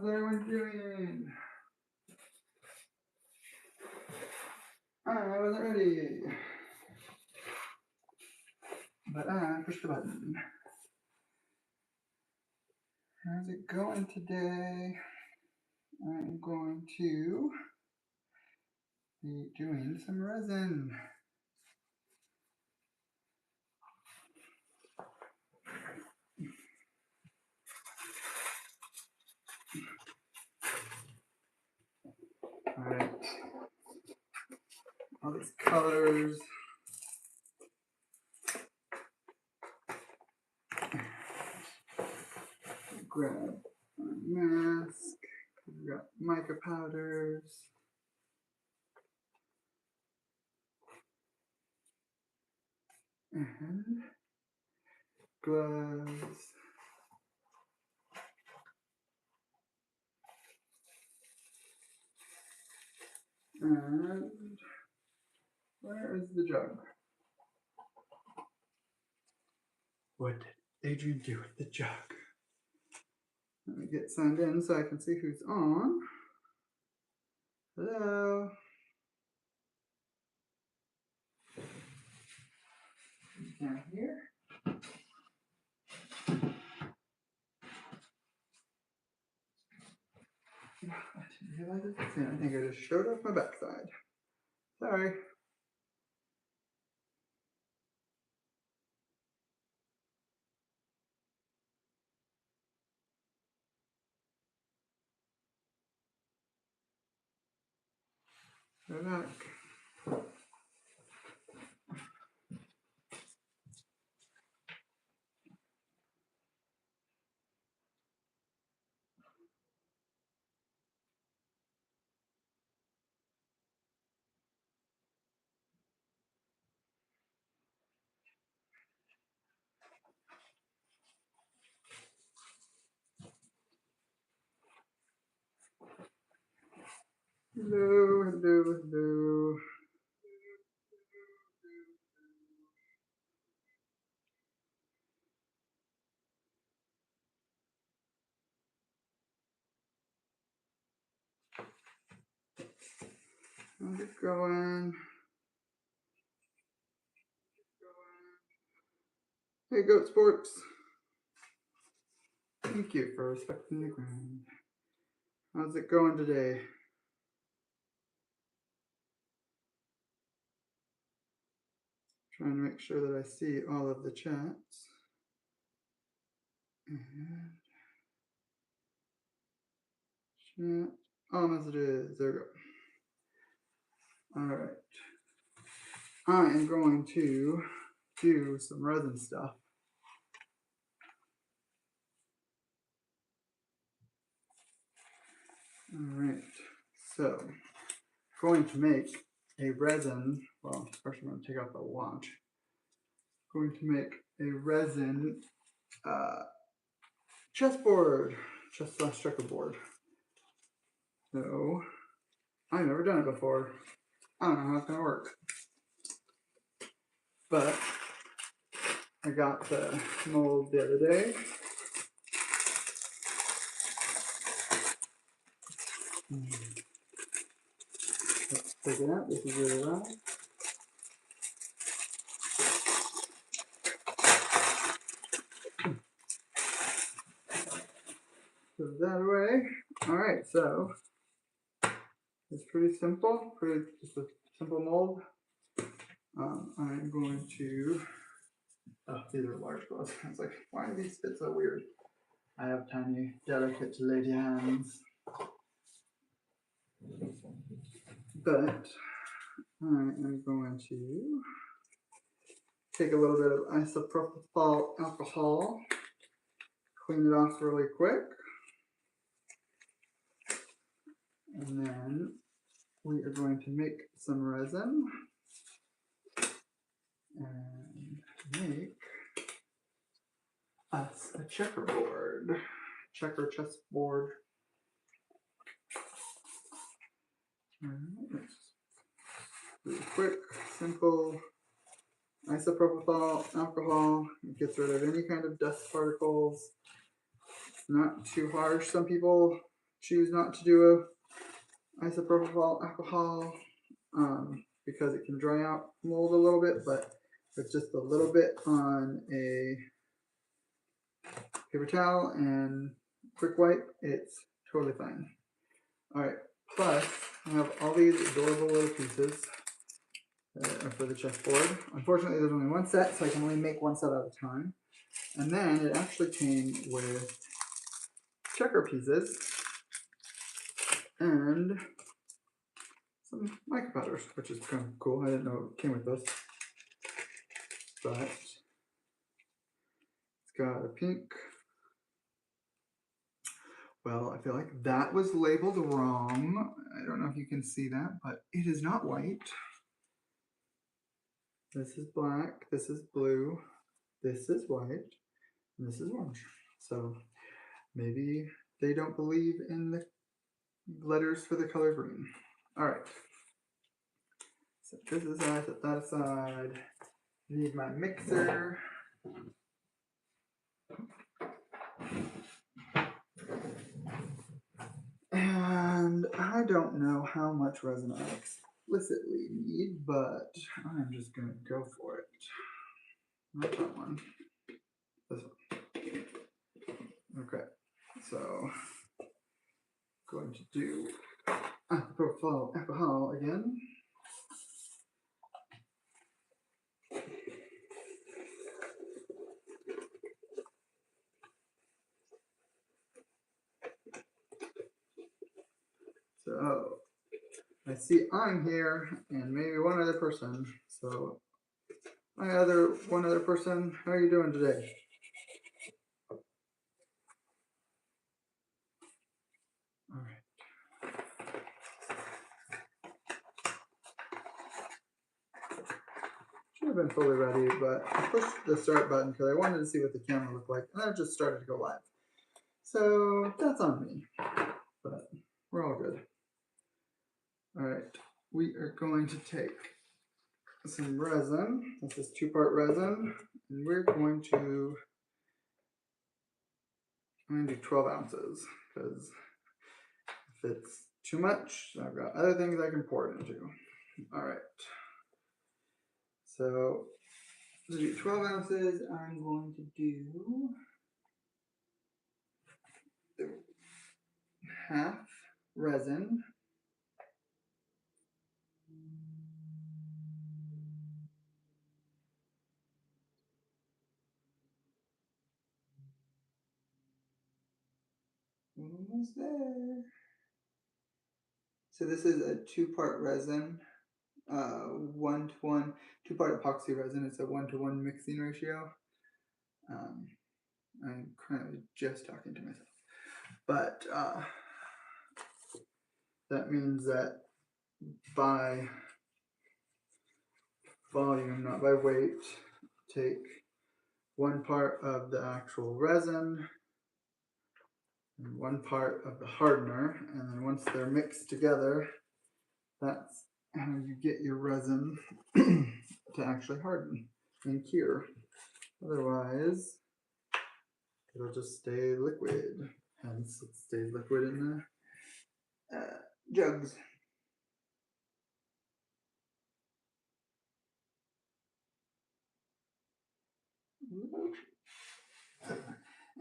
How's everyone doing? I wasn't ready, but I pushed the button. How's it going today? I'm going to be doing some resin. All right, all these colors. Grab my mask. We've got mica powders. And gloves. And where is the jug? What did Adrian do with the jug? Let me get signed in so I can see who's on. Hello. Down here. I didn't realize it was in. I think I just showed off my backside. Sorry. Go back. Hello, hello, hello. How's it going? Hey, Goat Sports. Thank you for respecting the ground. How's it going today? Trying to make sure that I see all of the chats. And chat all messages. There we go. All right. I am going to do some resin stuff. All right. So, going to make a resin. Well, first I'm going to take out the watch. Going to make a resin chessboard, checkerboard. So, I've never done it before. I don't know how it's gonna work, but I got the mold the other day. Let's take it out. This is really round. Put that away. All right, so it's pretty simple. Just a simple mold. I'm going to. Oh, these are large gloves. I was like, why do these fit so weird? I have tiny, delicate lady hands. But I am going to take a little bit of isopropyl alcohol, clean it off really quick, and then we are going to make some resin and make us a checkerboard, chessboard. Let's really quick, simple. Isopropyl alcohol, it gets rid of any kind of dust particles. Not too harsh. Some people choose not to do a isopropyl alcohol because it can dry out mold a little bit, but with just a little bit on a paper towel and quick wipe, it's totally fine. All right, plus I have all these adorable little pieces that are for the chessboard. Unfortunately, there's only one set, so I can only make one set at a time. And then it actually came with checker pieces and some mica powders, which is kind of cool. I didn't know it came with those. But it's got a pink. Well, I feel like that was labeled wrong. I don't know if you can see that, but it is not white. This is black, this is blue, this is white, and this is orange. So maybe they don't believe in the letters for the color green. All right. So this is I set that aside. Need my mixer. And I don't know how much resin I explicitly need, but I'm just gonna go for it. Not that one. This one. Okay. So going to do isopropyl alcohol again. So I see I'm here and maybe one other person. So one other person, how are you doing today? All right. Should have been fully ready, but I pushed the start button because I wanted to see what the camera looked like, and then it just started to go live. So that's on me, but we're all good. All right, we are going to take some resin. This is 2-part resin, and we're going to, I'm going to do 12 ounces because if it's too much, I've got other things I can pour it into. All right. So to do 12 ounces, I'm going to do half resin. Almost there. So this is a 2-part resin, 1-to-1, 2-part epoxy resin. It's a 1-to-1 mixing ratio. I'm currently just talking to myself, but that means that by volume, not by weight, take 1 part of the actual resin and 1 part of the hardener, and then once they're mixed together, that's how you get your resin to actually harden and cure. Otherwise, it'll just stay liquid. Hence, it stays liquid in the jugs.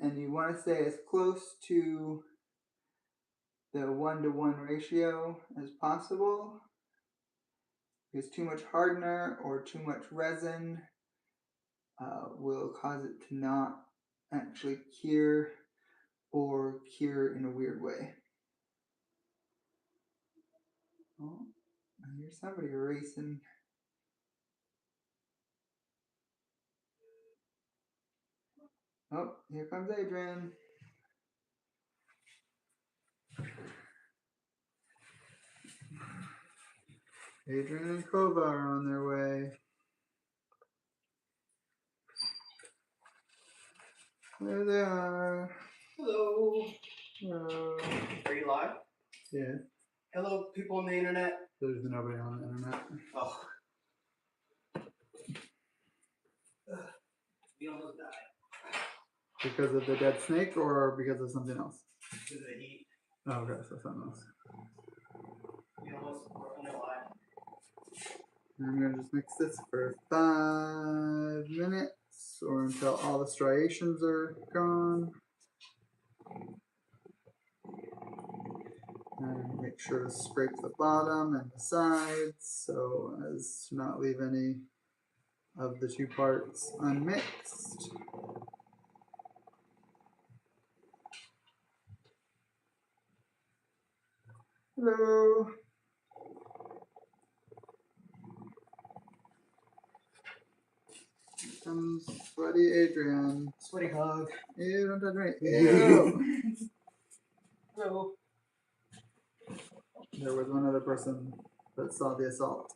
And you want to stay as close to the 1-to-1 ratio as possible, because too much hardener or too much resin will cause it to not actually cure or cure in a weird way. Oh, I hear somebody racing. Oh, here comes Adrian. Adrian and Kova are on their way. There they are. Hello. Hello. Are you live? Yeah. Hello, people on the internet. There's nobody on the internet. Oh. We almost died. Because of the dead snake or because of something else? Because of the heat. Oh, okay, so something else. You almost were on the line. I'm gonna just mix this for 5 minutes or until all the striations are gone. And make sure to scrape the bottom and the sides so as to not leave any of the two parts unmixed. Hello. Here comes sweaty Adrian. Sweaty hug. Ew, don't touch me. Ew. Hello. There was one other person that saw the assault.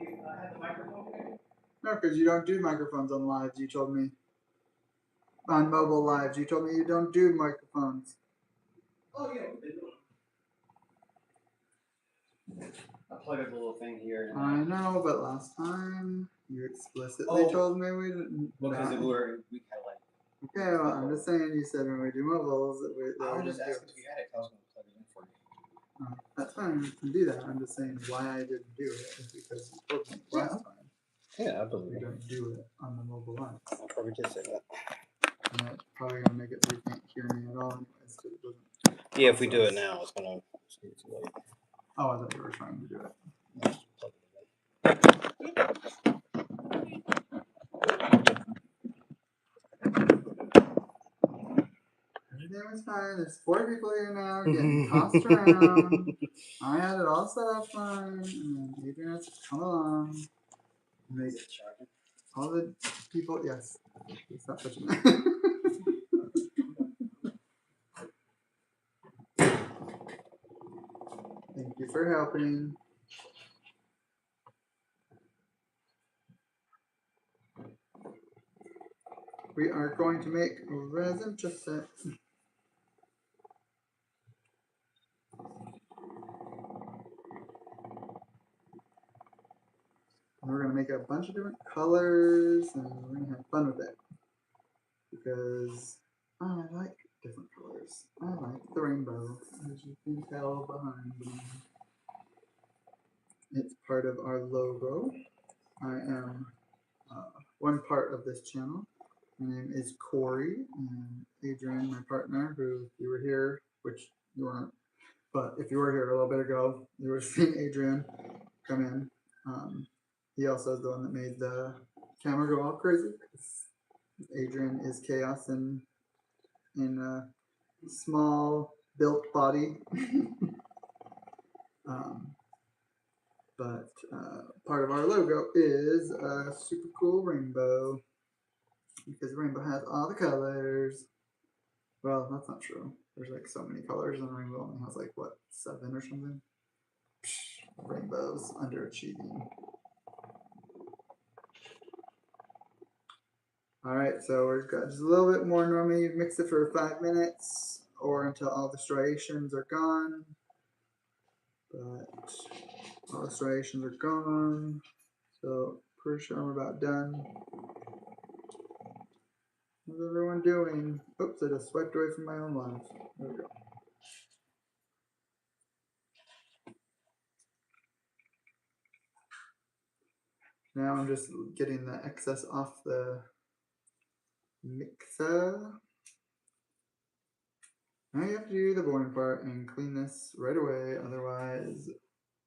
You have the microphone there? No, because you don't do microphones on lives, you told me. On mobile lives, you told me you don't do microphones. Oh, yeah, we did. I plug a little thing here. And I know, but last time you explicitly told me we didn't. because we had like. Okay, well, I'm just saying you said when we do mobiles that we. I That was we just didn't do asking if you had it. I was going to plug it in for you. That's fine, you can do that. I'm just saying why I didn't do it is because you told me last time. Yeah, I believe We it. don't do it on the mobile line. I probably did say that. And that's probably gonna make it so you can't hear me at all anyways, 'cause it doesn't. Yeah, if we do it now, it's gonna be too late. Oh, I thought you were trying to do it. Just plug it Everything was fine. There's 4 people here now getting tossed around. I had it all set up fine, and Adrian has to come along. And make all the people, yes. Stop touching that. Thank you for helping. We are going to make resin chipset. And we're going to make a bunch of different colors and we're going to have fun with it. Because I like different colors. I like the rainbow, as you can tell behind me. It's part of our logo. I am one part of this channel. My name is Cory, and Adrian, my partner, who, if you were here, which you weren't, but if you were here a little bit ago, you would have seen Adrian come in. He also is the one that made the camera go all crazy. Adrian is chaos in a small built body. But part of our logo is a super cool rainbow because the rainbow has all the colors. Well, that's not true. There's like so many colors and the rainbow only has like what, 7 or something? Psh, rainbows underachieving. Alright, so we've got just a little bit more. Normally you mix it for 5 minutes or until all the striations are gone. But all the striations are gone. So pretty sure I'm about done. How's everyone doing? Oops, I just swiped away from my own live. There we go. Now I'm just getting the excess off the mixer. Now you have to do the boring part and clean this right away, otherwise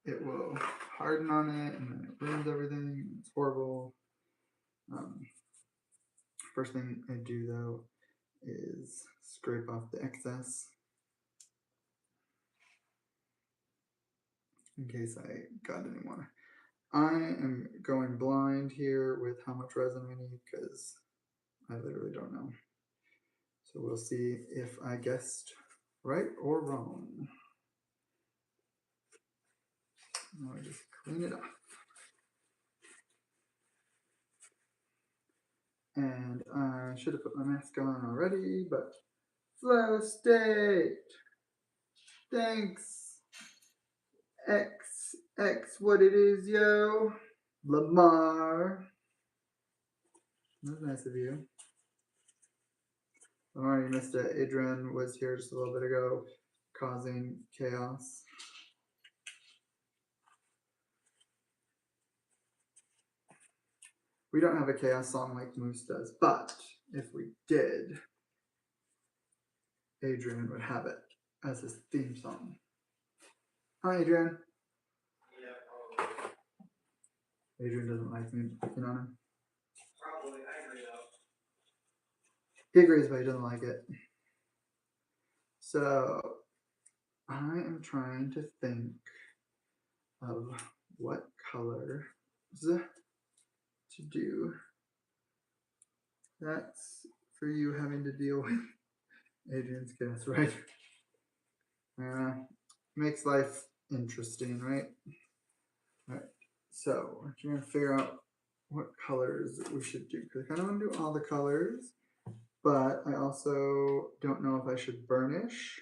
it will harden on it and then it ruins everything. It's horrible. First thing I do though is scrape off the excess in case I got any more. I am going blind here with how much resin we need because I literally don't know. So we'll see if I guessed right or wrong. Now I just clean it off. And I should have put my mask on already, but flow state. Thanks. X what it is, yo. Lamar. That was nice of you. I already missed it. Adrian was here just a little bit ago, causing chaos. We don't have a chaos song like Moose does, but if we did, Adrian would have it as his theme song. Hi, Adrian. Yeah, Adrian doesn't like me picking on him. probably. I agree though. He agrees, but he doesn't like it. So I am trying to think of what color to do. That's for you having to deal with Adrian's guess, right? Makes life interesting, right? All right. So we're trying to figure out what colors we should do, because I kind of want to do all the colors, but I also don't know if I should burnish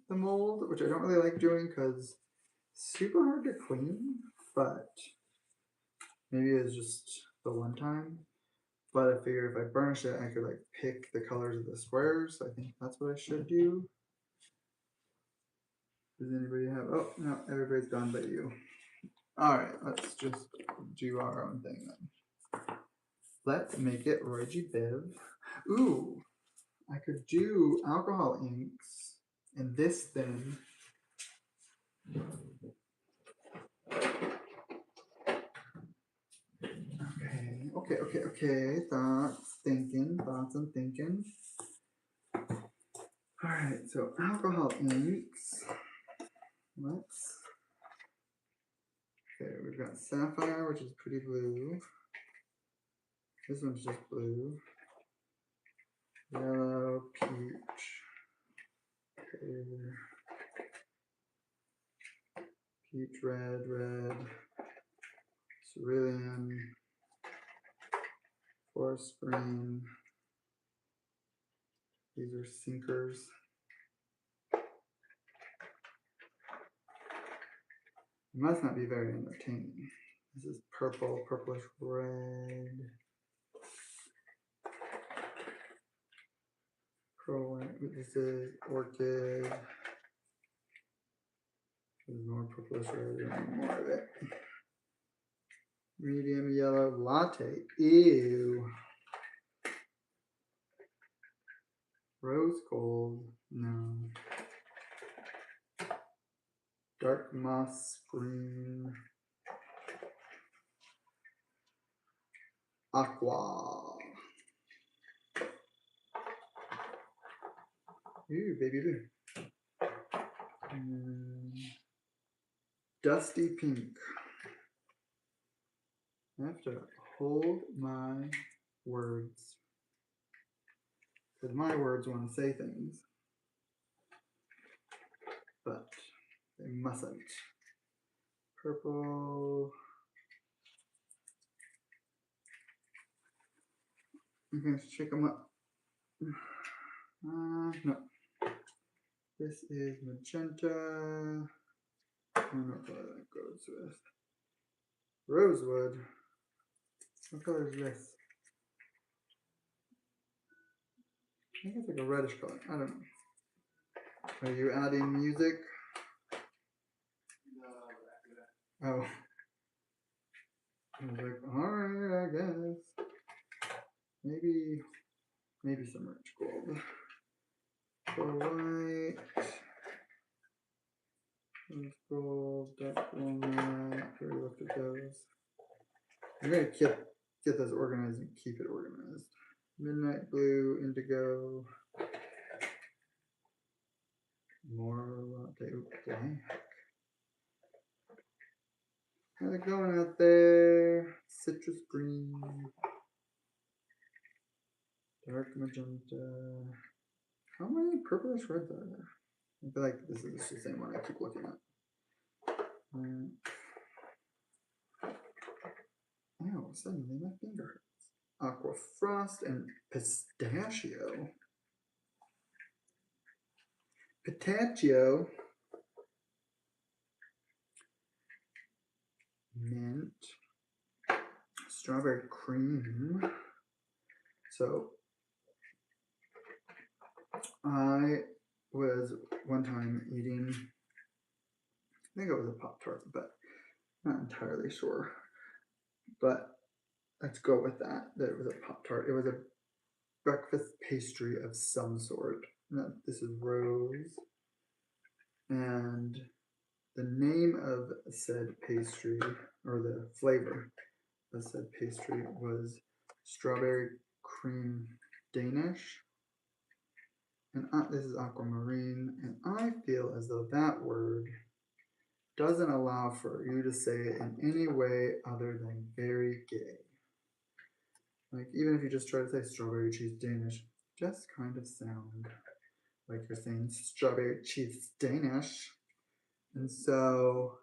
the mold, which I don't really like doing because super hard to clean, but maybe it's just the one time. But I figure if I burnish it, I could like pick the colors of the squares. So I think that's what I should do. Does anybody have? Oh no, everybody's gone but you. All right, let's just do our own thing then. Let's make it Roy G. Biv. Ooh, I could do alcohol inks in this thing. Okay. Thoughts and thinking. All right, so alcohol inks. Let's. Okay, we've got sapphire, which is pretty blue. This one's just blue. Yellow, peach. Okay. Peach, red, cerulean, forest green. These are sinkers. It must not be very entertaining. This is purple, purplish red. This is orchid. There's more purplish red, more of it. Medium yellow latte. Ew. Rose gold. No. Dark moss green. Aqua. Ooh, baby blue. Dusty pink. I have to hold my words. Because my words want to say things. But they mustn't. Purple. I'm going to shake them up. No. This is magenta. I don't know what color that goes with. Rosewood. What color is this? I think it's like a reddish color. I don't know. Are you adding music? No, Oh. I was like, alright, I guess. Maybe some rich gold. So white. Rose gold, dark walnut. We looked at those. I'm gonna get those organized and keep it organized. Midnight blue, indigo. More latte. Okay. How's it going out there? Citrus green. Dark magenta. How many purplish reds are there? I feel like this is the same one I keep looking at. Oh, suddenly my finger hurts. Aqua frost and pistachio. Pistachio. Mint. Strawberry cream. So I was one time eating, I think it was a Pop-Tart, but not entirely sure. But let's go with that it was a Pop-Tart. It was a breakfast pastry of some sort. This is Rose. And the name of said pastry, or the flavor of said pastry, was strawberry cream Danish. And this is aquamarine, and I feel as though that word doesn't allow for you to say it in any way other than very gay. Like, even if you just try to say strawberry cheese Danish, just kind of sound like you're saying strawberry cheese Danish. And so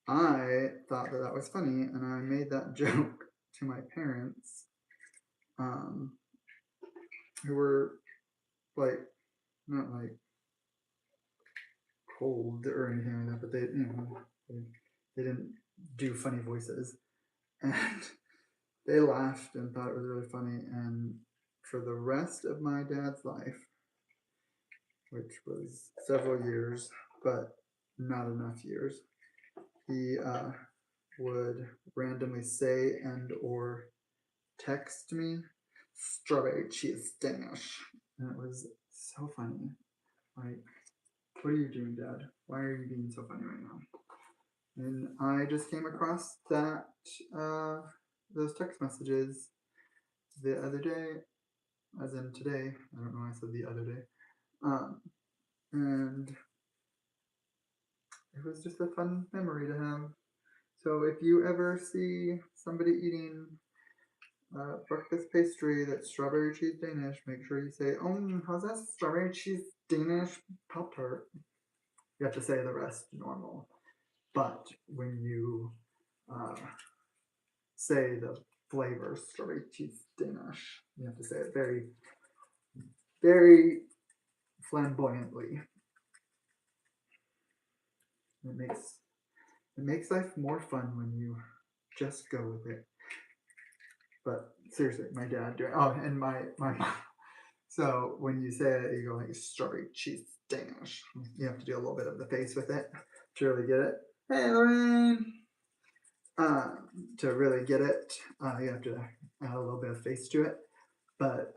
I thought that was funny, and I made that joke to my parents, who were like, not like cold or anything like that, but they didn't do funny voices, and they laughed and thought it was really funny. And for the rest of my dad's life, which was several years, but not enough years, he would randomly say and or text me strawberry cheese Danish, and it was so funny. Like, what are you doing, Dad? Why are you being so funny right now? And I just came across that those text messages the other day, as in today. I don't know why I said the other day. And it was just a fun memory to have. So if you ever see somebody eating breakfast pastry that's strawberry cheese Danish, make sure you say, "Oh, how's that strawberry cheese Danish Pop-Tart?" You have to say the rest normal. But when you say the flavor strawberry cheese Danish, you have to say it very, very flamboyantly. It makes life more fun when you just go with it. But seriously, my dad doing, oh, and my mom. So when you say it, you go like strawberry cheese Danish. You have to do a little bit of the face with it to really get it. Hey, Lorraine. To really get it, you have to add a little bit of face to it. But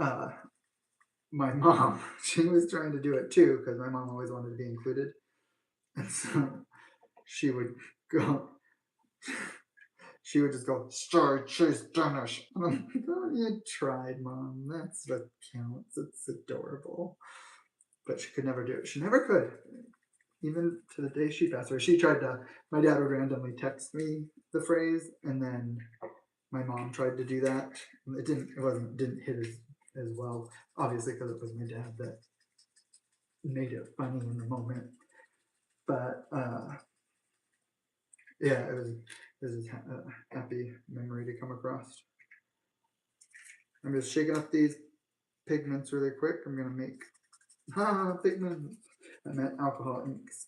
my mom, she was trying to do it too, because my mom always wanted to be included. And so she would go, she would just go, strawberry cheese Danish. And I'm like, oh, you tried, Mom. That's what counts. It's adorable. But she could never do it. She never could. Even to the day she passed away. She tried to, my dad would randomly text me the phrase, and then my mom tried to do that. It didn't hit as well, obviously, because it was my dad that made it funny in the moment. But yeah, it was a happy memory to come across. I'm just shaking up these pigments really quick. I'm gonna make pigments. I meant alcohol inks.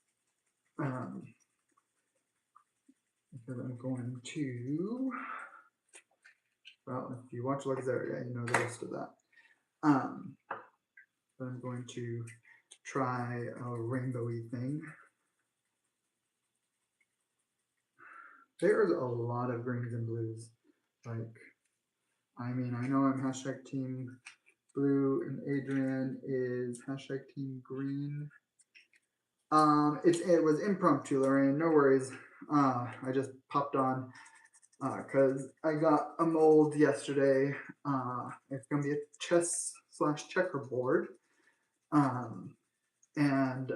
Because I'm going to, well, if you watch Luxaria, you know the rest of that. But I'm going to try a rainbowy thing. There's a lot of greens and blues. Like, I mean, I know I'm hashtag team blue and Adrian is hashtag team green. It was impromptu, Lorraine, no worries. I just popped on because I got a mold yesterday. It's gonna be a chess/checkerboard. And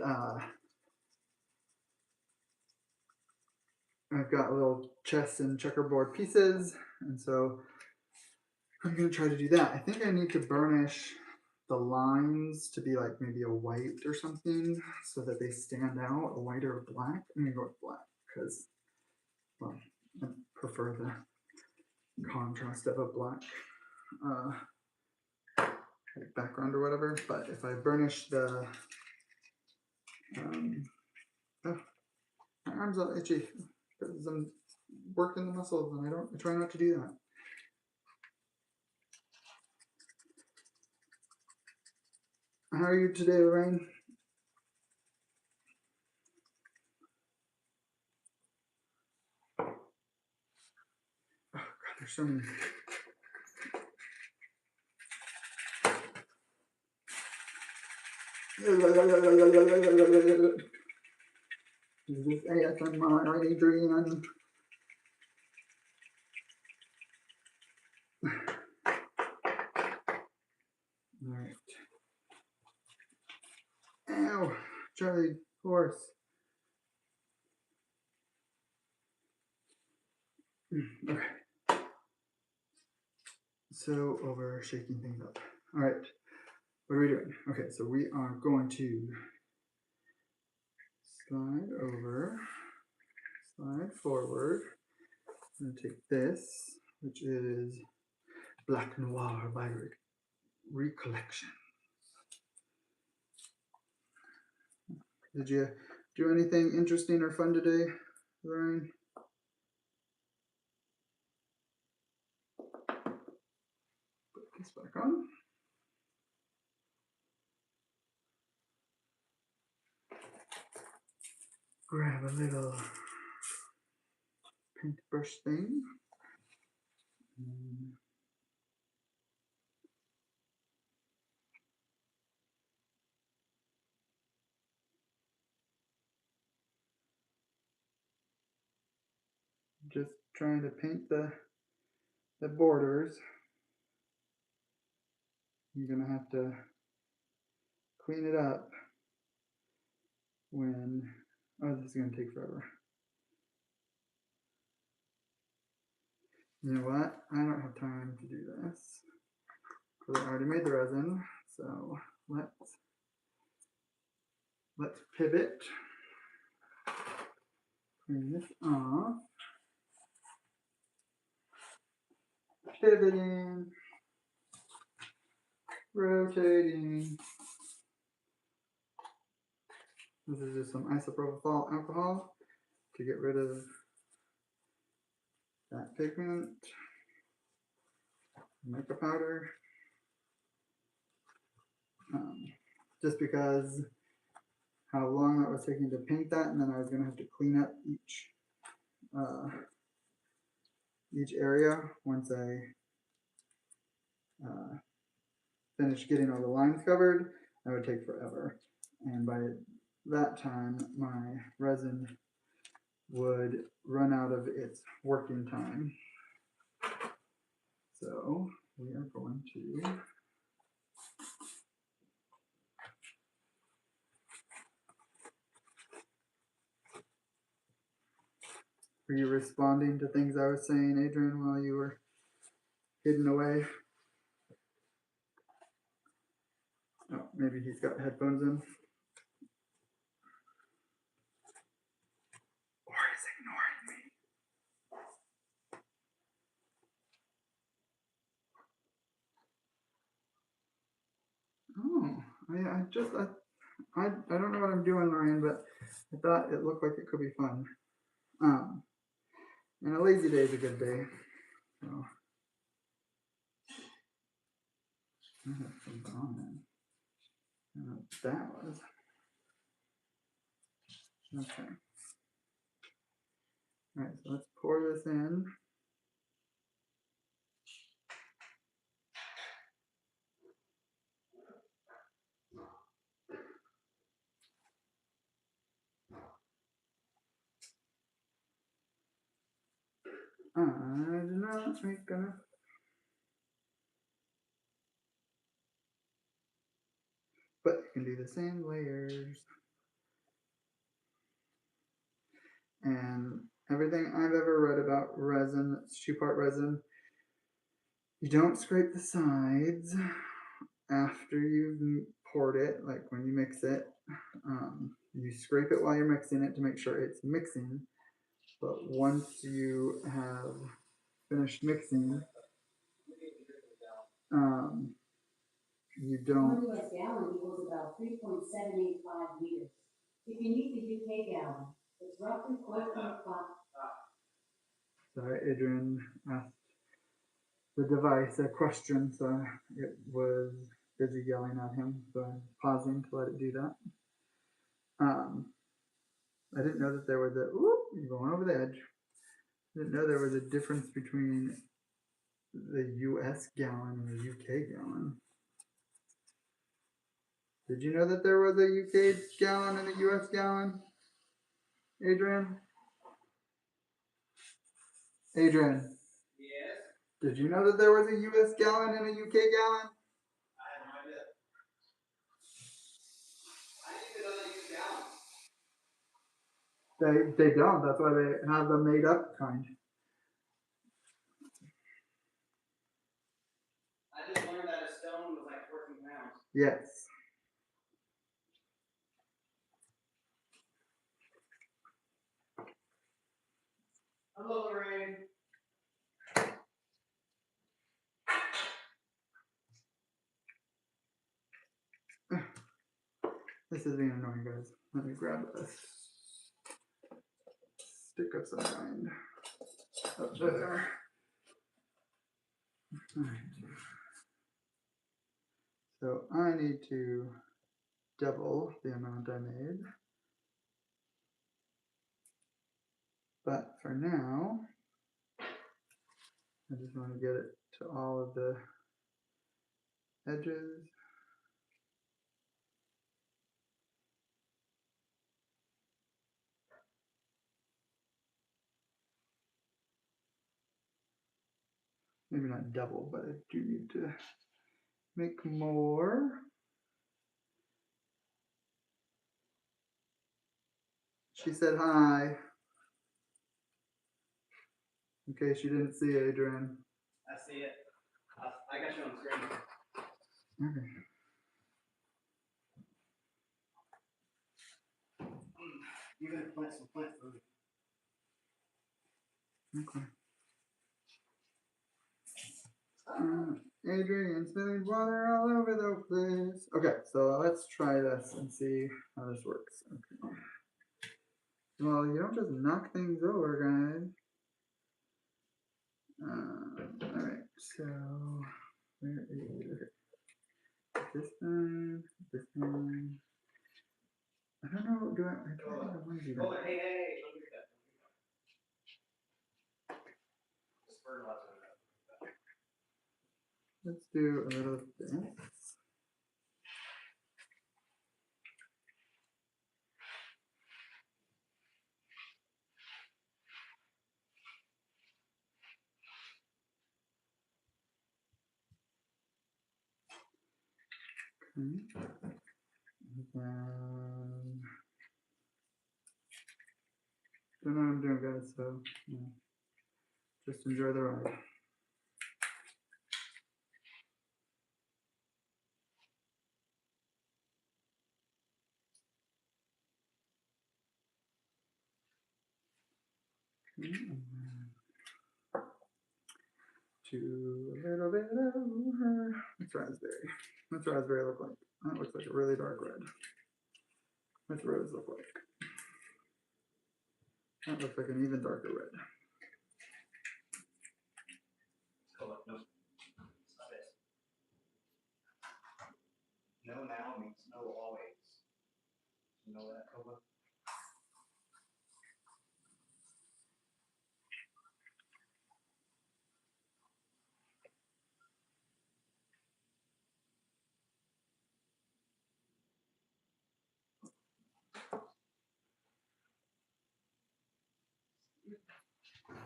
I've got little chess and checkerboard pieces, and so I'm gonna try to do that. I think I need to burnish the lines to be like maybe a white or something so that they stand out, a white or a black. I'm gonna go with black because, well, I prefer the contrast of a black background or whatever. But if I burnish the oh, my arm's all itchy because I'm working the muscles and I try not to do that. how are you today, Lorraine? Oh God, there's so many. Is this ASMR, Adrian? Alright. Ow! Charlie horse. Okay. So over shaking things up. Alright. What are we doing? Okay, so we are going to slide over, slide forward. I'm gonna take this, which is Black Noir by Recollection. Did you do anything interesting or fun today, Lorraine? Put this back on. Grab a little paintbrush thing. Just trying to paint the borders. You're gonna have to clean it up when, oh, this is gonna take forever. You know what? I don't have time to do this because I already made the resin. So let's pivot. Clean this off. Pivoting. Rotating. This is just some isopropyl alcohol to get rid of that pigment. Mica powder. Just because how long that was taking to paint that, and then I was going to have to clean up each area once I finished getting all the lines covered. That would take forever, and by that time my resin would run out of its working time. So we are going to Were you responding to things I was saying, Adrian, while you were hidden away? Oh, maybe he's got headphones in. Or is ignoring me. Oh, I don't know what I'm doing, Lorraine, but I thought it looked like it could be fun. And a lazy day is a good day. So I have something on there. I don't know what that was. Okay. All right, so let's pour this in. I did not make enough. But you can do the same layers. And everything I've ever read about resin, it's two-part resin, you don't scrape the sides after you've poured it, like when you mix it. You scrape it while you're mixing it to make sure it's mixing. But once you have finished mixing, you don't. 1 US gallon equals about 3.785 liters. If you need the UK gallon, it's roughly 4.5. Sorry, Adrian asked the device a question, so it was, busy yelling at him, so I'm pausing to let it do that. I didn't know that there was a, you're going over the edge. I didn't know there was a difference between the US gallon and the UK gallon. Did you know that there was a UK gallon and a US gallon? Adrian? Adrian, Yes, did you know that there was a US gallon and a UK gallon? I had no idea. I didn't even know they used gallons. They don't. That's why they have the made up kind. I just learned that a stone was like 14 pounds. Yes. Hello, Lorraine. This is being annoying, guys. Let me grab a stick of some kind up there. Alright. So I need to double the amount I made. But for now, I just want to get it to all of the edges. Maybe not double, but I do need to make more. She said hi. In case you didn't see Adrian. I see it. I got you on the screen. Okay. You're gonna plant some plant food. Okay. Adrian spilling water all over the place. Okay, so let's try this and see how this works. Okay. Well, you don't just knock things over, guys. Alright, so where is it? This one, this one. I don't know, do I don't think I want to do Oh, that. hey, hey, don't do that. Just fertilizer it. Let's do a little of this. Okay. And then, don't know what I'm doing, guys, so yeah. Just enjoy the ride. Okay, and then to a little bit over. What's raspberry? What's raspberry look like? That looks like a really dark red. What's rose look like? That looks like an even darker red. Oh, no. It's not it. No now means no always. You know that, Koba?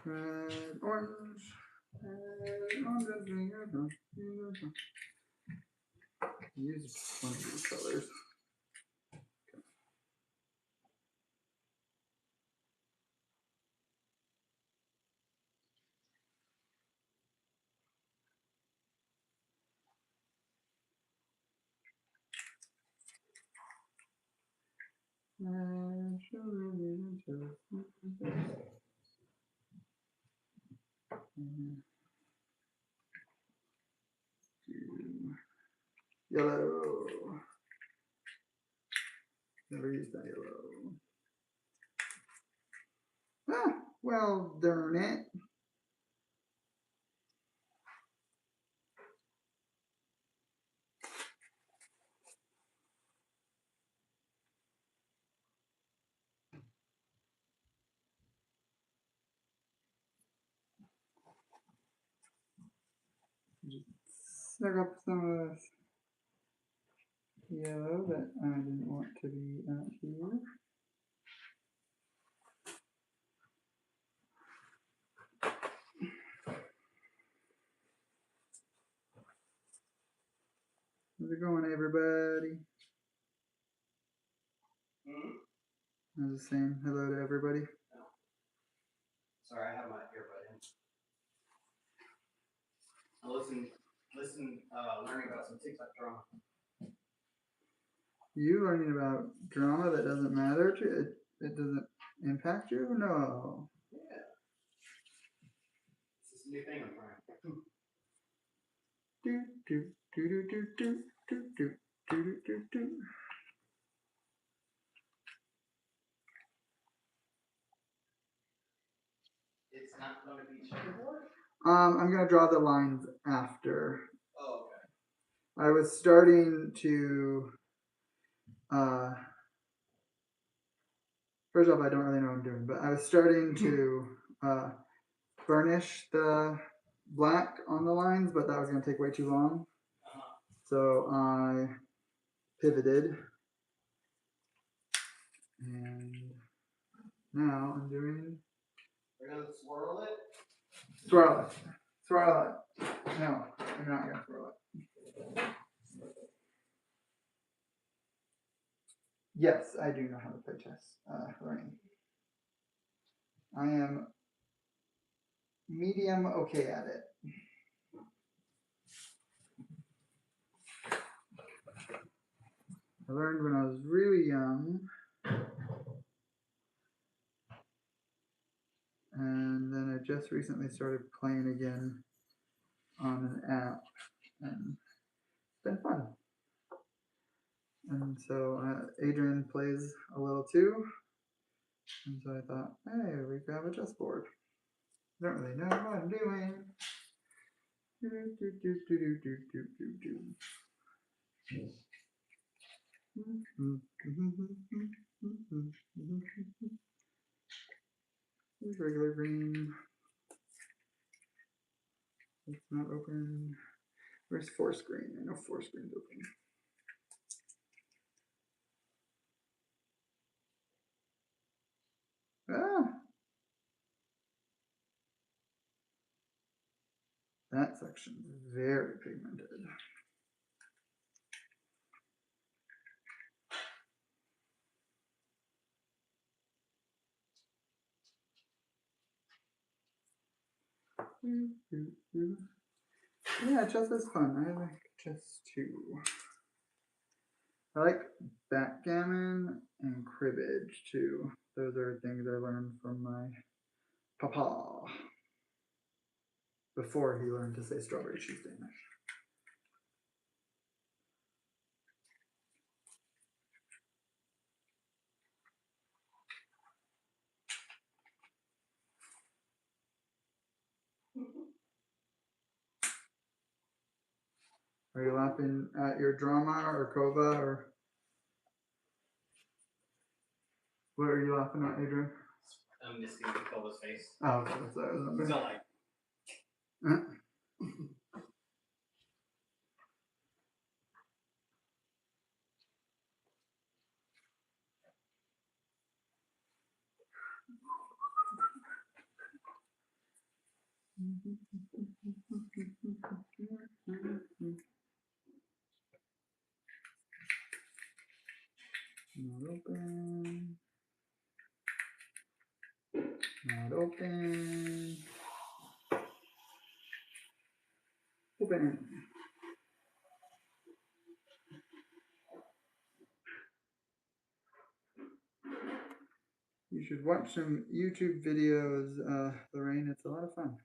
Red, orange, red, orange, use one of these colors. Yellow. Never use that yellow. Ah, well, darn it. Snug up some of this yellow that I didn't want to be out here. How's it going, everybody? I was just saying hello to everybody. Sorry, I have my earbud in. I learning about some TikTok drama. You learning about drama that doesn't matter to it? It doesn't impact you? No. Yeah. This is a new thing I'm trying. Do do do do do do do do do do do. It's not going to be checkerboard? I'm gonna draw the lines after. Oh, okay. I was starting to first off, I don't really know what I'm doing, but I was starting to burnish the black on the lines, but that was gonna take way too long. So I pivoted, and now I'm doing We're going to swirl it? swirl it. Swirl it. No, I'm not gonna swirl it. Yes, I do know how to play chess, learning. I am medium okay at it. I learned when I was really young, and then I just recently started playing again on an app, and it's been fun. And so Adrian plays a little too, and so I thought, hey, we could have a chessboard. Don't really know what I'm doing. Do, do, do, do, do, do, do, do, do. Here's regular green. It's not open. Where's force green? I know force green's open. Ah! That section is very pigmented. Yeah, chess is fun. I like chess too. I like backgammon and cribbage too. Those are things I learned from my papa before he learned to say strawberry cheese Danish. Are you laughing at your drama or Kova or what are you laughing at, Adrian? I'm just going to kill his face. Oh, okay, that's what I was He's all like, Not open. Not open. Open. You should watch some YouTube videos, Lorraine. It's a lot of fun.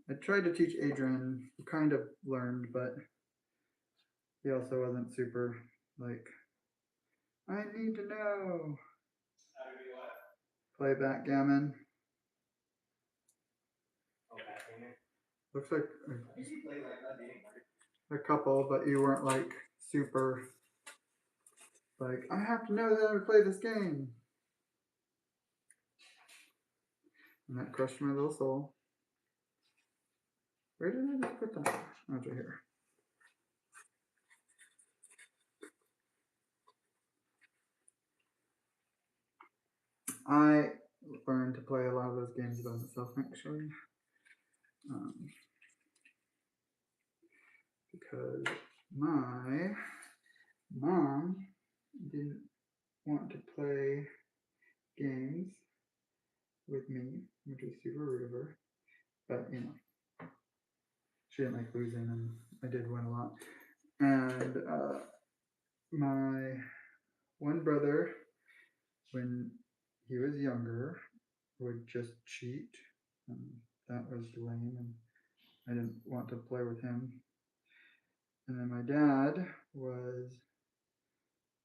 I tried to teach Adrian, who kind of learned, but he also wasn't super like, I need to know. how do you what? Play backgammon. Oh, backgammon. Looks like I usually play like that, didn't I? a couple, but you weren't like super like, I have to know how to play this game. And that crushed my little soul. Where did I just put that? Oh, it's right here. I learned to play a lot of those games by myself, actually. Because my mom didn't want to play games with me, which was super rude of her. But, you know, she didn't like losing, and I did win a lot. And my one brother, when he was younger, would just cheat, and that was lame, and I didn't want to play with him. And then my dad was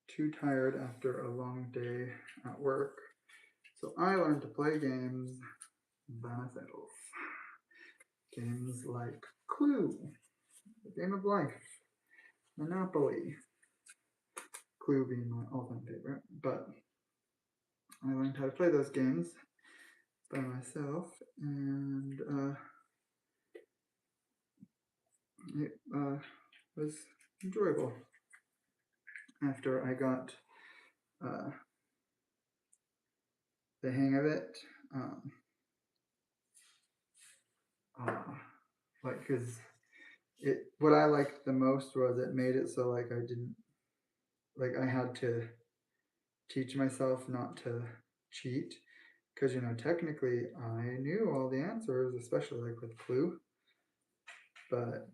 too tired after a long day at work, so I learned to play games by myself. Games like Clue, The Game of Life, Monopoly. Clue being my all-time favorite, but I learned how to play those games by myself, and it was enjoyable. After I got the hang of it, like, cause what I liked the most was it made it so like I had to teach myself not to cheat, because you know technically I knew all the answers, especially like with Clue, but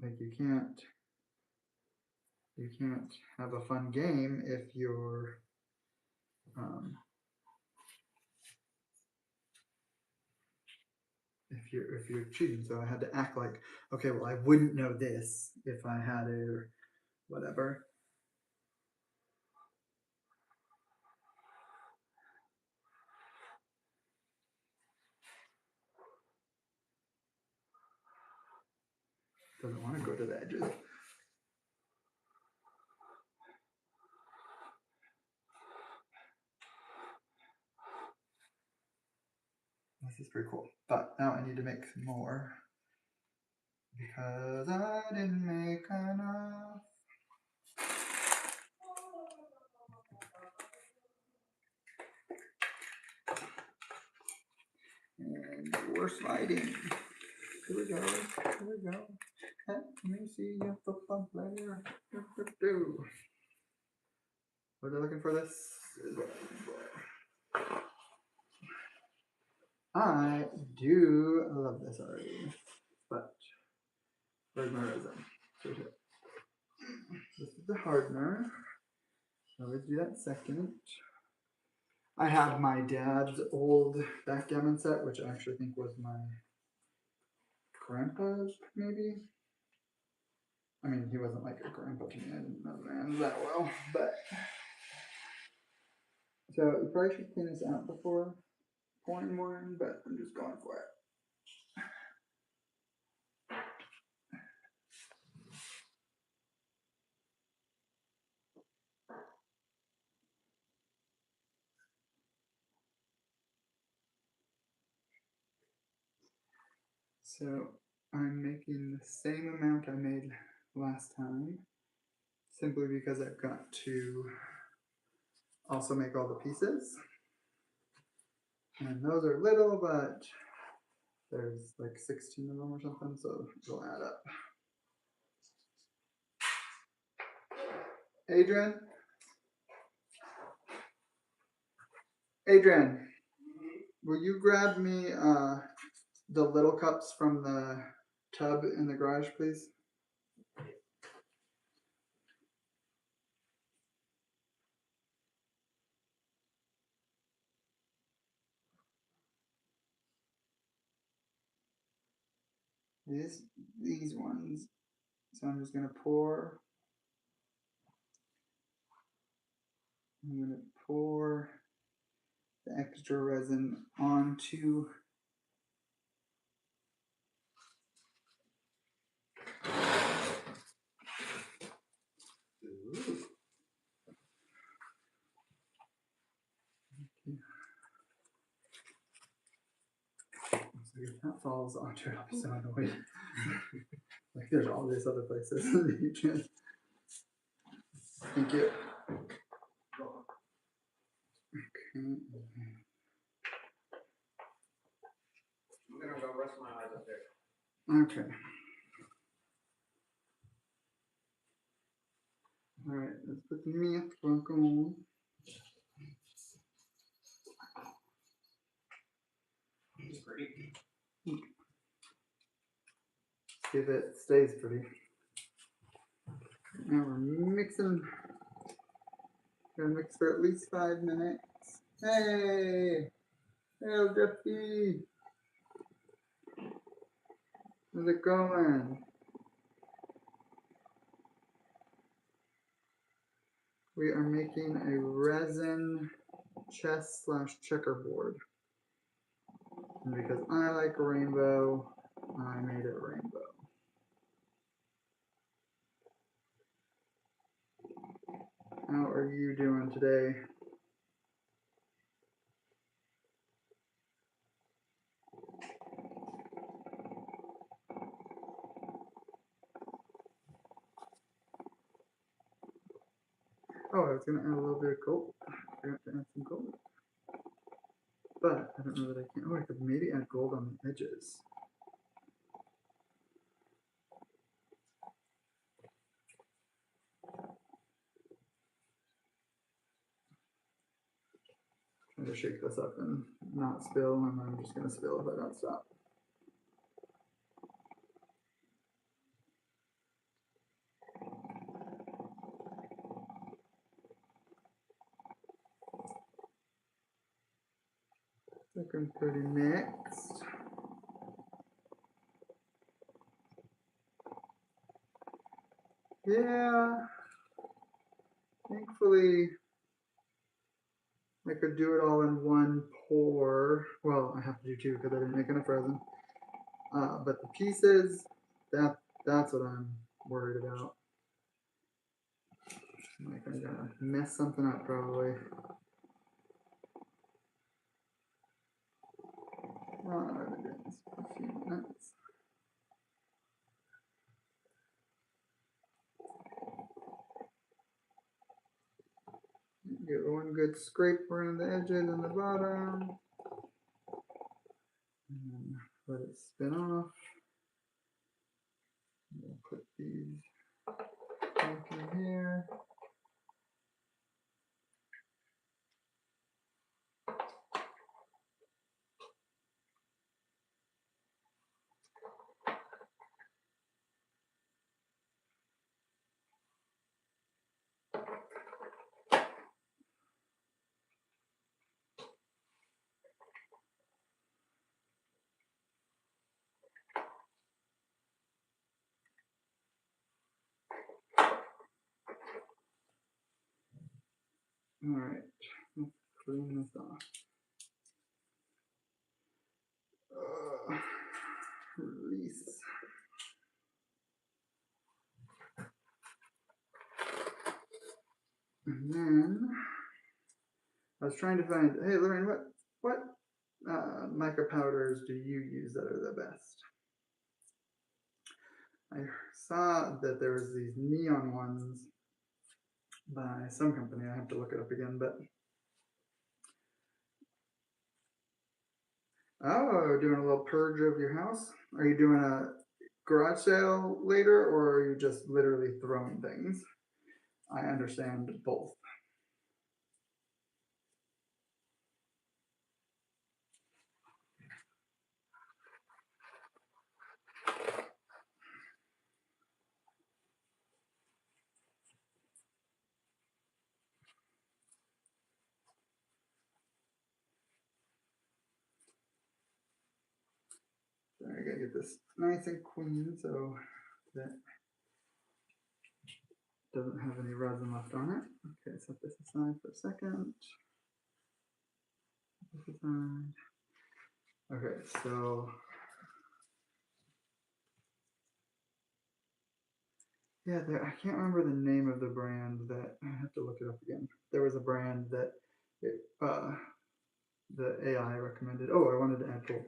like you can't have a fun game if you're if you're cheating. So I had to act like, okay, well I wouldn't know this if I had it or whatever. Doesn't want to go to the edges. This is pretty cool. But now I need to make some more because I didn't make enough. And we're sliding. Here we go. Here we go. Let me see your football player. Was I looking for this? I do love this already, but where's my resin? Right here. This is the hardener. I always do that second. I have my dad's old backgammon set, which I actually think was my grandpa's, maybe. I mean, he wasn't like a grandpa to me. I didn't know the man that well, but so you probably should clean this out before pouring more in, but I'm just going for it. So I'm making the same amount I made last time, simply because I've got to also make all the pieces. And those are little, but there's like 16 of them or something, so it'll add up. Adrian, will you grab me the little cups from the tub in the garage, please? These ones. So I'm just gonna pour. I'm gonna pour the extra resin onto If that falls onto it, I'll be so annoyed. Like there's all these other places that you can. Thank you. Okay. I'm gonna go rest my eyes up there. Okay. All right, let's put the math book on. It's pretty. See if it stays pretty. Now we're mixing. Gonna mix for at least 5 minutes. Hey! Hey, Jeffy! How's it going? We are making a resin chess / checkerboard. And because I like rainbow, I made it rainbow. How are you doing today? Oh, I was gonna add a little bit of gold. I forgot to add some gold. But I don't know that I can. Oh, I could maybe add gold on the edges. Try to shake this up and not spill, and I'm just gonna spill if I don't stop. Looking pretty mixed. Yeah. Thankfully, I could do it all in one pour. Well, I have to do two because I didn't make enough resin. But the pieces, that's what I'm worried about. Like I'm gonna mess something up probably. I've been doing this for a few minutes. Get one good scrape around the edges and the bottom. And then let it spin off. We'll put these back in here. All right, let's clean this off. Release. And then I was trying to find. Hey, Lorraine, what mica powders do you use that are the best? I saw that there was these neon ones by some company. I have to look it up again, but oh, doing a little purge of your house. Are you doing a garage sale later, or are you just literally throwing things? I understand both. So I gotta get this nice and clean so that doesn't have any resin left on it. Okay, set this aside for a second. Set this aside. Okay, so yeah, I can't remember the name of the brand that I have to look it up again. There was a brand that the AI recommended. Oh, I wanted to add gold.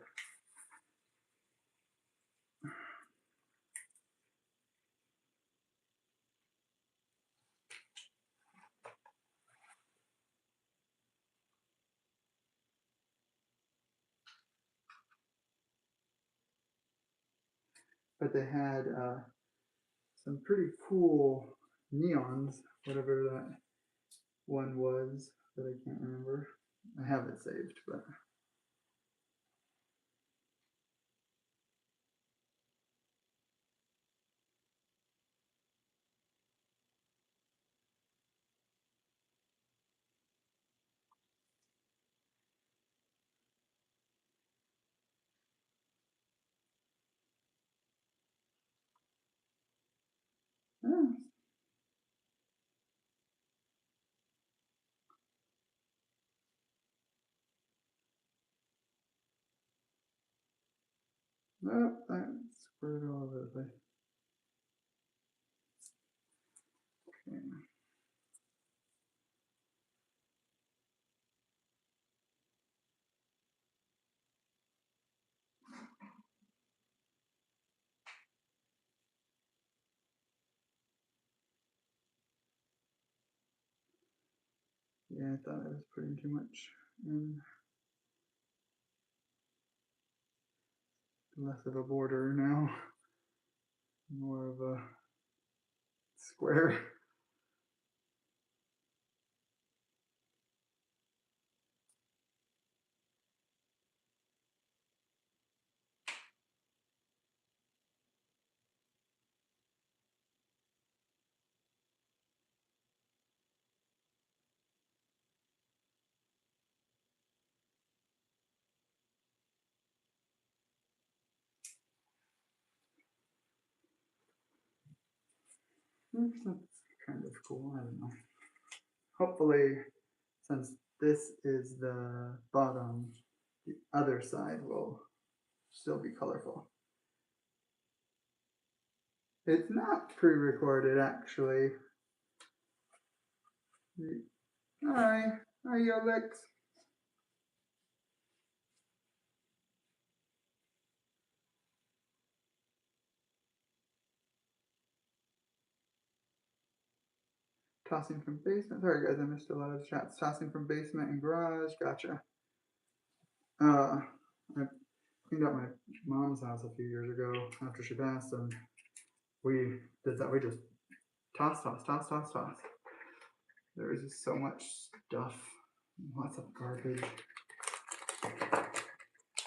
but they had some pretty cool neons, whatever that one was that I can't remember. I have it saved, but yeah. Nope, that's squared all over the place. Okay. Yeah, I thought I was putting too much in. Less of a border now, more of a square. That's kind of cool. I don't know. Hopefully, since this is the bottom, the other side will still be colorful. It's not pre-recorded, actually. Hi, Alex. Tossing from basement. Sorry, guys, I missed a lot of chats. Tossing from basement and garage. Gotcha. I cleaned out my mom's house a few years ago after she passed, and we did that. We just toss. There was just so much stuff, lots of garbage.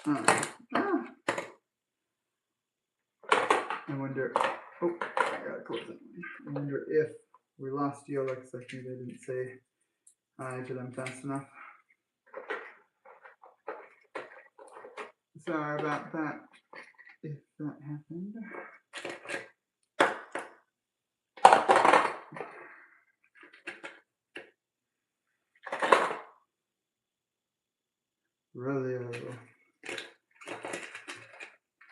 I wonder. Oh, I gotta close it. I wonder if we lost you, Alex. I think I didn't say hi to them fast enough. Sorry about that. If that happened. Really,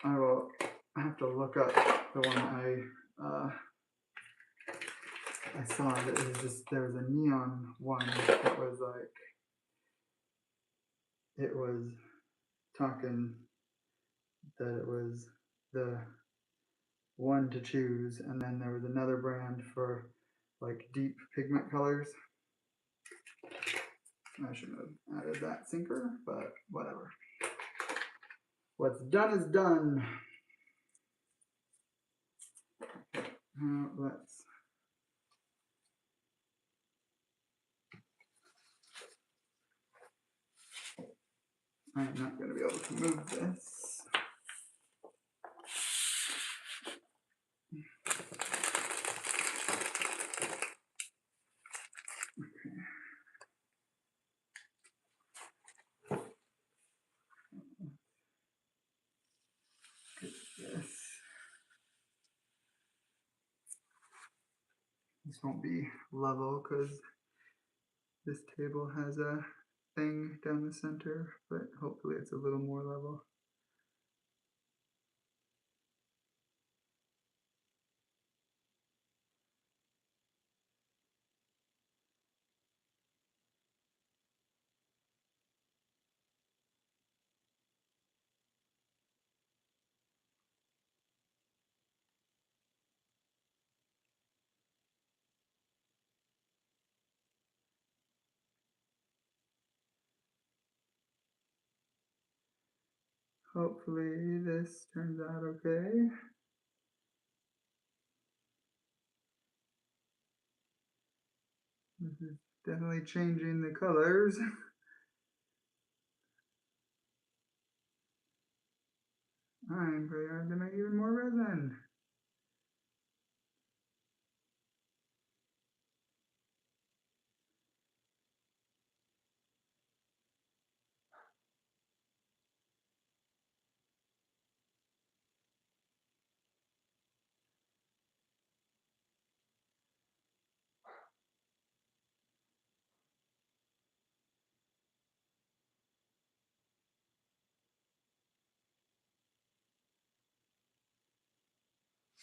I will have to look up the one I saw that it was just, there was a neon one that was like, it was talking that it was the one to choose, and then there was another brand for like deep pigment colors. I shouldn't have added that sinker, but whatever. What's done is done. Let's. I'm not going to be able to move this. This won't be level because this table has a thing down the center, but hopefully it's a little more level. Hopefully this turns out okay. This is definitely changing the colors. I'm pretty hard to make even more resin.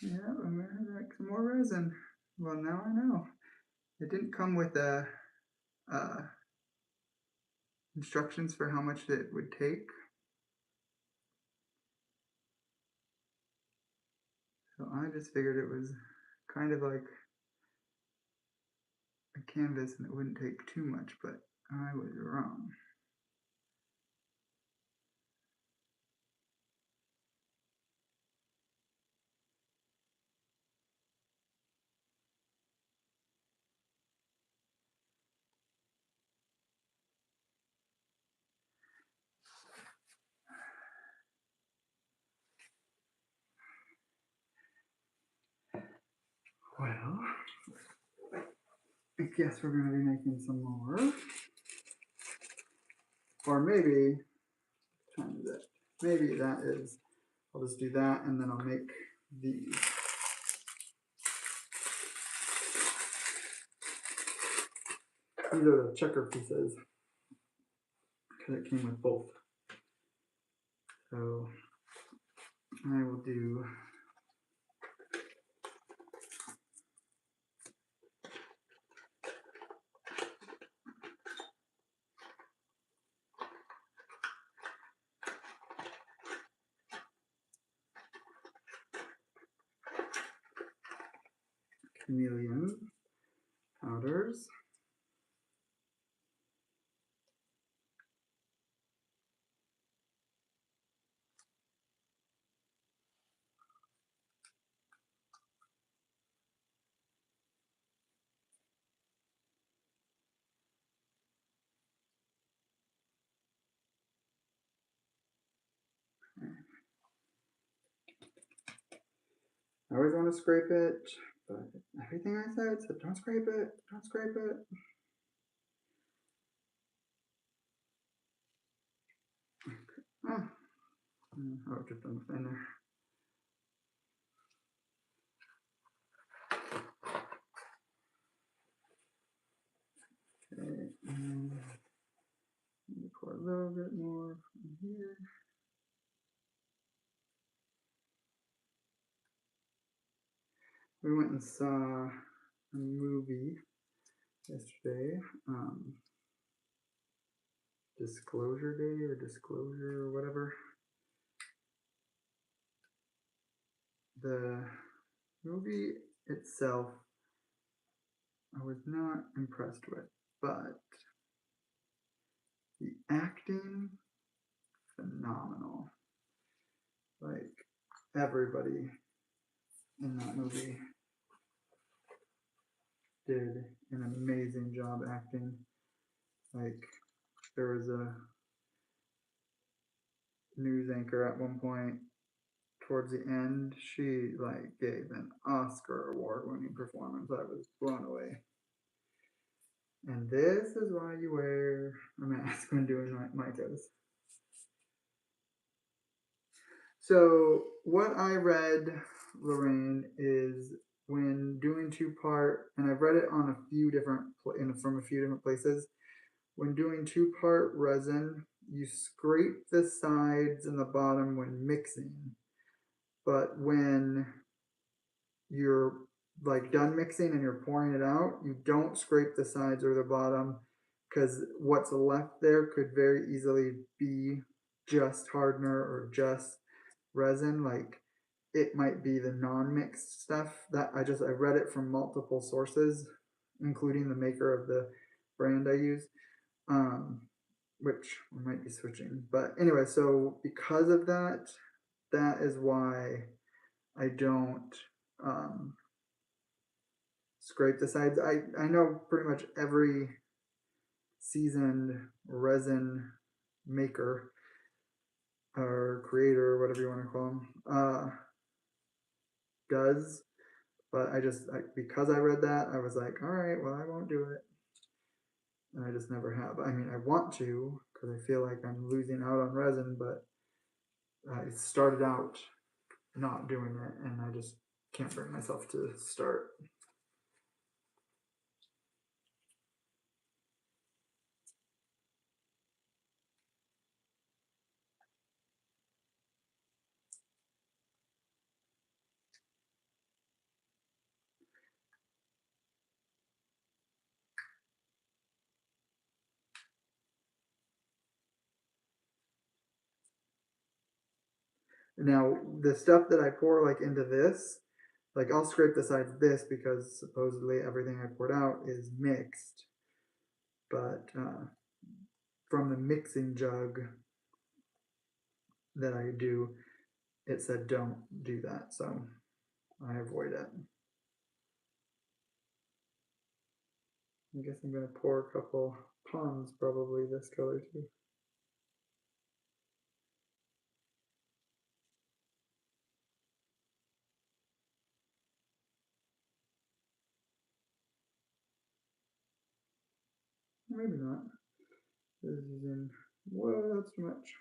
Yeah, I'm gonna make some more resin. Well, now I know. It didn't come with uh, instructions for how much it would take. So I just figured it was kind of like a canvas and it wouldn't take too much, but I was wrong. Well, I guess we're going to be making some more. Or maybe, what time is it? Maybe that is, I'll just do that and then I'll make these. These are the checker pieces because it came with both. So I will do chameleon powders. I always want to scrape it, but everything I said said don't scrape it, don't scrape it. Oh, I've just done the thinner. Okay, and pour a little bit more from here. We went and saw a movie yesterday, Disclosure Day or Disclosure or whatever. The movie itself, I was not impressed with, but the acting, phenomenal. Like everybody in that movie did an amazing job acting. Like there was a news anchor at one point towards the end, she like gave an Oscar award winning performance. I was blown away. And this is why you wear a mask when doing micros. So what I read, Lorraine, is when doing two-part, and I've read it on a few different from a few different places. When doing two-part resin, you scrape the sides and the bottom when mixing, but when you're like done mixing and you're pouring it out, you don't scrape the sides or the bottom because what's left there could very easily be just hardener or just resin. Like it might be the non-mixed stuff that I read it from multiple sources, including the maker of the brand I use, which we might be switching. But anyway, so because of that, that is why I don't scrape the sides. I know pretty much every seasoned resin maker or creator, whatever you want to call them, does. But because I read that, I was like, all right, well, I won't do it. And I just never have. I mean, I want to because I feel like I'm losing out on resin, but I started out not doing it, and I just can't bring myself to start. Now, the stuff that I pour like into this, like I'll scrape the sides of this because supposedly everything I poured out is mixed. But from the mixing jug that I do, it said don't do that, so I avoid it. I guess I'm gonna pour a couple ponds, probably this color too. Maybe not. This is in, well, that's too much.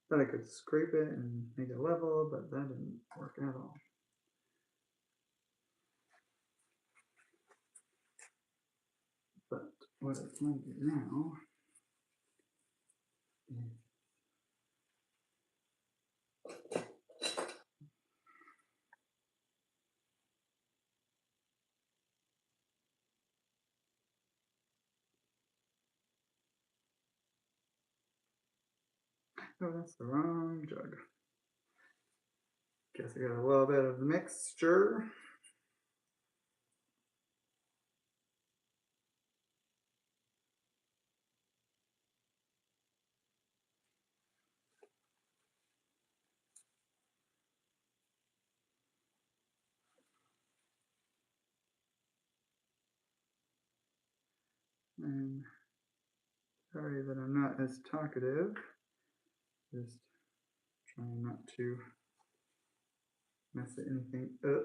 Thought I could scrape it and make it level, but that didn't work at all. But what I can do now is oh, that's the wrong jug. Guess I got a little bit of mixture. And sorry that I'm not as talkative. Just trying not to mess anything up.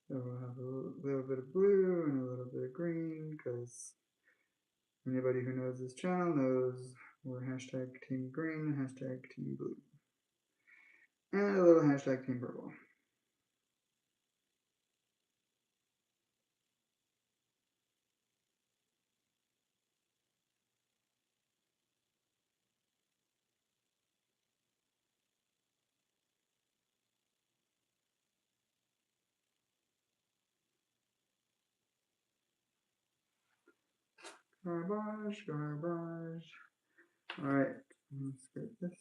So we'll have a little bit of blue and a little bit of green because anybody who knows this channel knows we're hashtag team green, hashtag team blue. And a little hashtag team purple. Garbage, garbage. All right, let's get this.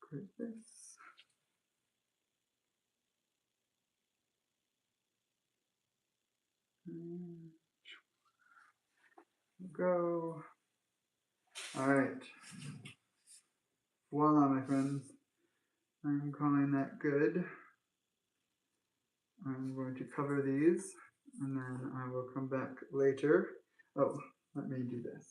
Scrape this. I'm calling that good. I'm going to cover these and then I will come back later. Oh, let me do this.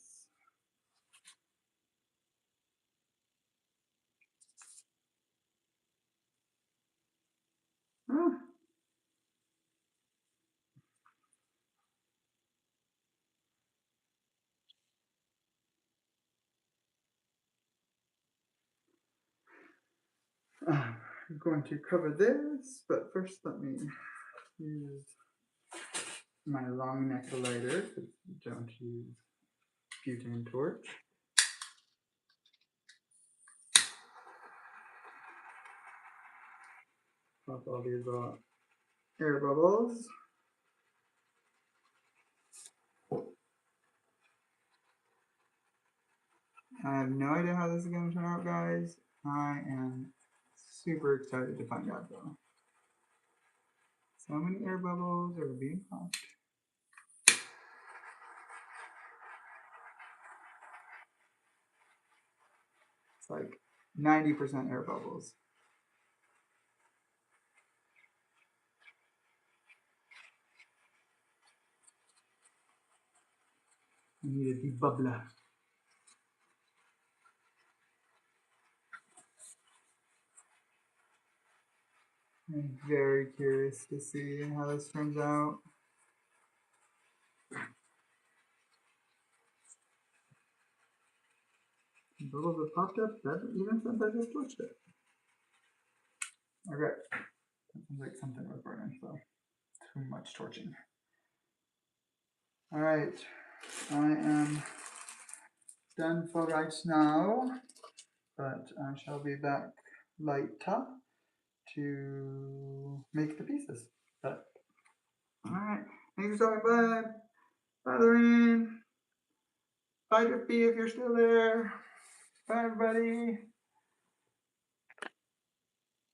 Ah. I'm going to cover this, but first let me use my long neck lighter, because don't use butane torch. Pop all these air bubbles. I have no idea how this is going to turn out, guys. I am super excited to find out, though. So many air bubbles are being popped. It's like 90% air bubbles. I need a debubbler. I'm very curious to see how this turns out. Bubbles have popped up even since I just touched it. Okay. That sounds like something was burning, so too much torching. Alright. I am done for right now, but I shall be back later to make the pieces. But alright. Thanks for stopping by. Bye, Lorraine. Bye, Drippy, if you're still there. Bye, everybody.